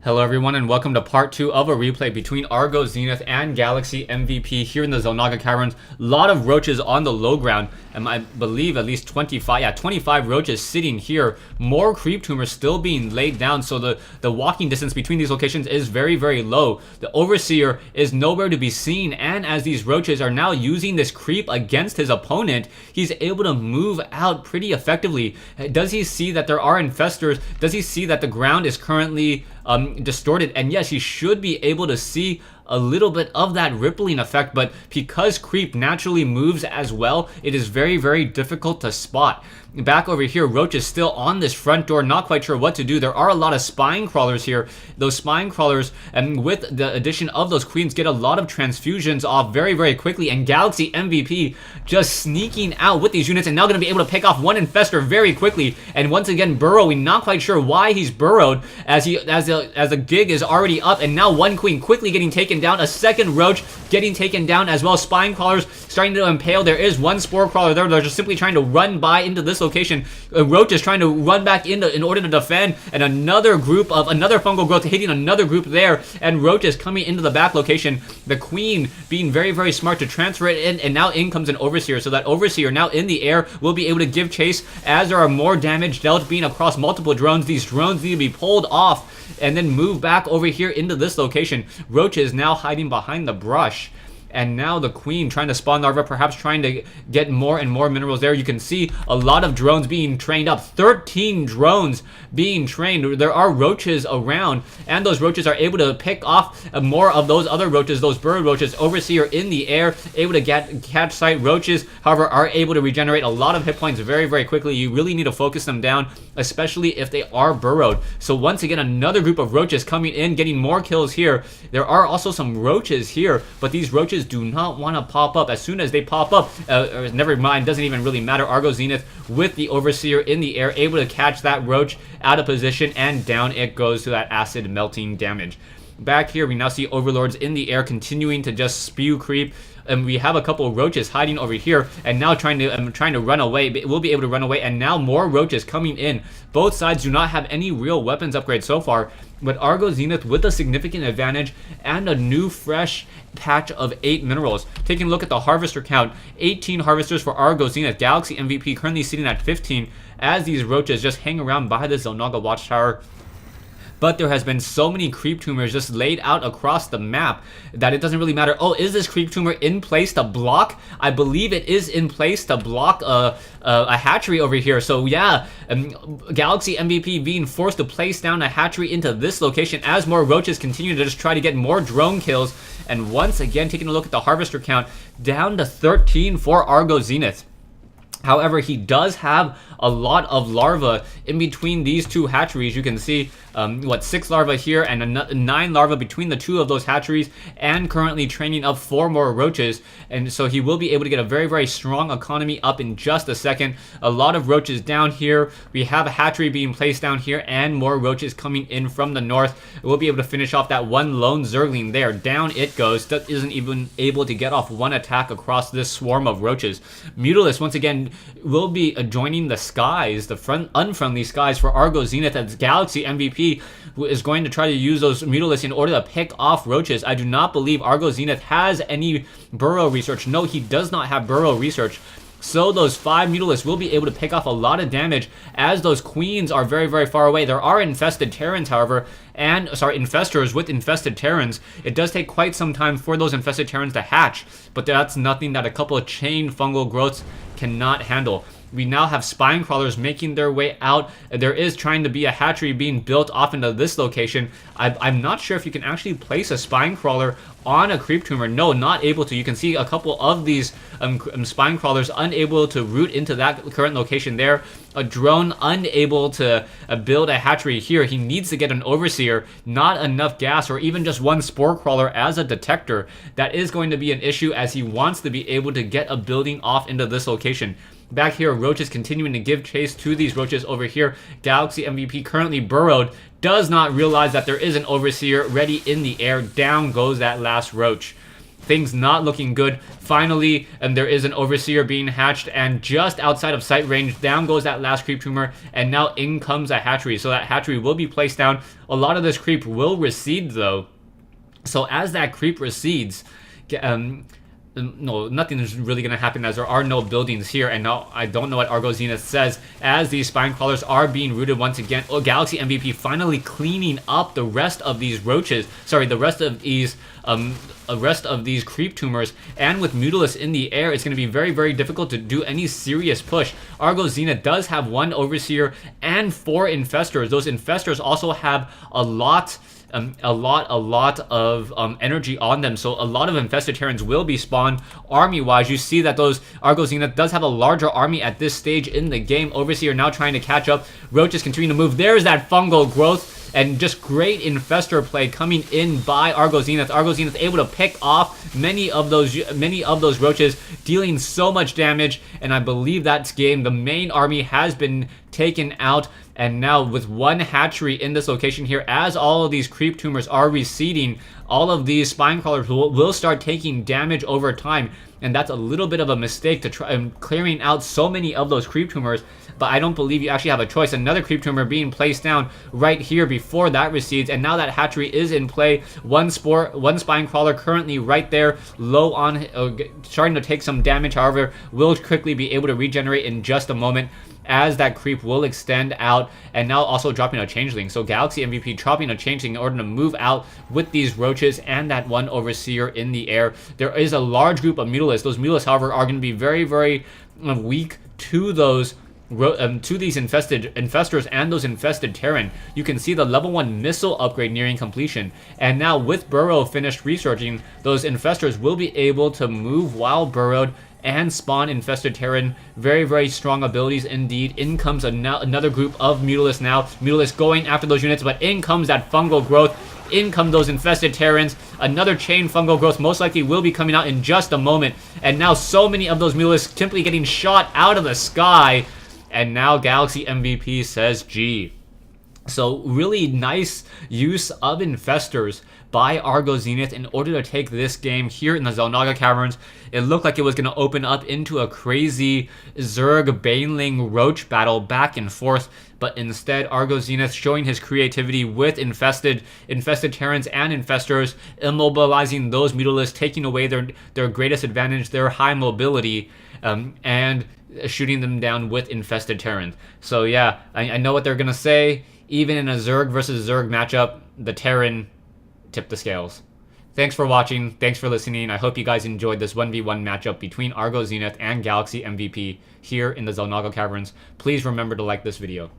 Hello everyone and welcome to part 2 of a replay between Argos, Zenith, and Galaxy MVP here in the Xel'Naga Caverns. A lot of roaches on the low ground, and I believe at least 25 roaches sitting here. More creep tumors still being laid down, so the walking distance between these locations is very, very low. The Overseer is nowhere to be seen, and as these roaches are now using this creep against his opponent, he's able to move out pretty effectively. Does he see that there are infestors? Does he see that the ground is currently distorted? And yes, he should be able to see a little bit of that rippling effect, but because creep naturally moves as well, it is very, very difficult to spot. Back over here, Roach is still on this front door, not quite sure what to do. There are a lot of spine crawlers here. Those spine crawlers, and with the addition of those queens, get a lot of transfusions off very, very quickly, and Galaxy MVP just sneaking out with these units and now going to be able to pick off one infestor very quickly, and once again burrowing, not quite sure why he's burrowed as the gig is already up, and now one queen quickly getting taken down, a second roach getting taken down as well. Spine crawlers starting to impale. There is one spore crawler there. They're just simply trying to run by into this location. Roach is trying to run back in order to defend, and another fungal growth hitting another group there, and Roach is coming into the back location. The queen being very, very smart to transfer it in, and now in comes an Overseer, so that Overseer now in the air will be able to give chase as there are more damage dealt being across multiple drones. These drones need to be pulled off and then move back over here into this location. Roach is now hiding behind the brush, and now the queen trying to spawn larva, perhaps trying to get more and more minerals there. You can see a lot of drones being trained up, 13 drones being trained. There are roaches around, and those roaches are able to pick off more of those other roaches, those bird roaches. Overseer in the air, able to catch sight. Roaches, however, are able to regenerate a lot of hit points very, very quickly. You really need to focus them down, especially if they are burrowed. So once again, another group of roaches coming in, getting more kills here. There are also some roaches here, but these roaches do not want to pop up. As soon as they pop up, never mind, doesn't even really matter. Argos Zenith with the Overseer in the air, able to catch that roach out of position, and down it goes to that acid melting damage. Back here, we now see Overlords in the air continuing to just spew creep. And we have a couple of roaches hiding over here, and now trying to run away. We'll be able to run away, and now more roaches coming in. Both sides do not have any real weapons upgrades so far, but Argos Zenith with a significant advantage and a new fresh patch of 8 minerals. Taking a look at the harvester count, 18 harvesters for Argos Zenith. Galaxy MVP currently sitting at 15 as these roaches just hang around by the Xel'Naga watchtower. But there has been so many creep tumors just laid out across the map that it doesn't really matter. Oh, is this creep tumor in place to block? I believe it is in place to block a hatchery over here. So yeah, Galaxy MVP being forced to place down a hatchery into this location as more roaches continue to just try to get more drone kills. And once again, taking a look at the harvester count, down to 13 for Argos Zenith. However, he does have a lot of larvae in between these two hatcheries. You can see 6 larvae here and 9 larvae between the two of those hatcheries, and currently training up 4 more roaches. And so he will be able to get a very, very strong economy up in just a second. A lot of roaches down here. We have a hatchery being placed down here, and more roaches coming in from the north. We'll be able to finish off that one lone zergling there. Down it goes. That isn't even able to get off one attack across this swarm of roaches. Mutalisk once again will be joining the skies, the unfriendly skies for Argos Zenith, as Galaxy MVP is going to try to use those Mutalisks in order to pick off roaches. I do not believe Argos Zenith has any burrow research. No, he does not have burrow research. So those 5 Mutalisks will be able to pick off a lot of damage as those queens are very, very far away. There are infested Terrans, however, infestors with infested Terrans. It does take quite some time for those infested Terrans to hatch, but that's nothing that a couple of chain fungal growths cannot handle. We now have spine crawlers making their way out. There is trying to be a hatchery being built off into this location. I'm not sure if you can actually place a spine crawler on a creep tumor. No, not able to. You can see a couple of these spine crawlers unable to root into that current location there. A drone unable to build a hatchery here. He needs to get an Overseer. Not enough gas, or even just one spore crawler as a detector. That is going to be an issue, as he wants to be able to get a building off into this location. Back here, roaches continuing to give chase to these roaches over here. Galaxy MVP currently burrowed, does not realize that there is an Overseer ready in the air. Down goes that last roach. things not looking good. Finally, there is an Overseer being hatched, and just outside of sight range, down goes that last creep tumor, and now in comes a hatchery. So that hatchery will be placed down. A lot of this creep will recede, though. So as that creep recedes, no, nothing is really going to happen as there are no buildings here. And now I don't know what Argos Zenith says as these spine crawlers are being rooted once again. Oh, Galaxy MVP finally cleaning up the rest of these roaches. Sorry, the rest of these creep tumors. And with Mutalisk in the air, it's going to be very, very difficult to do any serious push. Argos Zenith does have 1 Overseer and 4 Infestors. Those Infestors also have a lot of energy on them, so a lot of infested Terrans will be spawned. Army-wise, you see that those Argos Zenith does have a larger army at this stage in the game. Overseer now trying to catch up. Roaches continue to move. There's that fungal growth, and just great Infestor play coming in by Argos Zenith. Argos Zenith able to pick off many of those roaches, dealing so much damage, and I believe that's game. The main army has been taken out. And now with 1 hatchery in this location here, as all of these creep tumors are receding, all of these spine crawlers will start taking damage over time. And that's a little bit of a mistake to try clearing out so many of those creep tumors. But I don't believe you actually have a choice. Another creep tumor being placed down right here before that recedes. And now that hatchery is in play. One spine crawler currently right there, low on, starting to take some damage. However, will quickly be able to regenerate in just a moment, as that creep will extend out, and now also dropping a changeling. So Galaxy MVP dropping a changeling in order to move out with these roaches and that 1 Overseer in the air. There is a large group of Mutalisks. Those Mutalisks, however, are going to be very, very weak to those to these infestors and those infested Terran. You can see the level 1 missile upgrade nearing completion, and now with Burrow finished researching, those infestors will be able to move while burrowed and spawn infested Terran. Very, very strong abilities indeed. In comes another group of Mutalisks now. Mutalisks going after those units, but in comes that fungal growth. In come those infested Terrans. Another chain fungal growth most likely will be coming out in just a moment. And now so many of those Mutalisks simply getting shot out of the sky. And now Galaxy MVP says G. So really nice use of Infestors by Argos Zenith in order to take this game here in the Xel'Naga Caverns. It looked like it was going to open up into a crazy Zerg baneling roach battle back and forth, but instead Argos Zenith showing his creativity with infested Terrans and Infestors, immobilizing those Mutalisks, taking away their greatest advantage, their high mobility, and shooting them down with infested Terrans. So yeah, I know what they're going to say. Even in a Zerg versus Zerg matchup, the Terran tipped the scales. Thanks for watching. Thanks for listening. I hope you guys enjoyed this 1v1 matchup between Argos Zenith and Galaxy MVP here in the Xel'Naga Caverns. Please remember to like this video.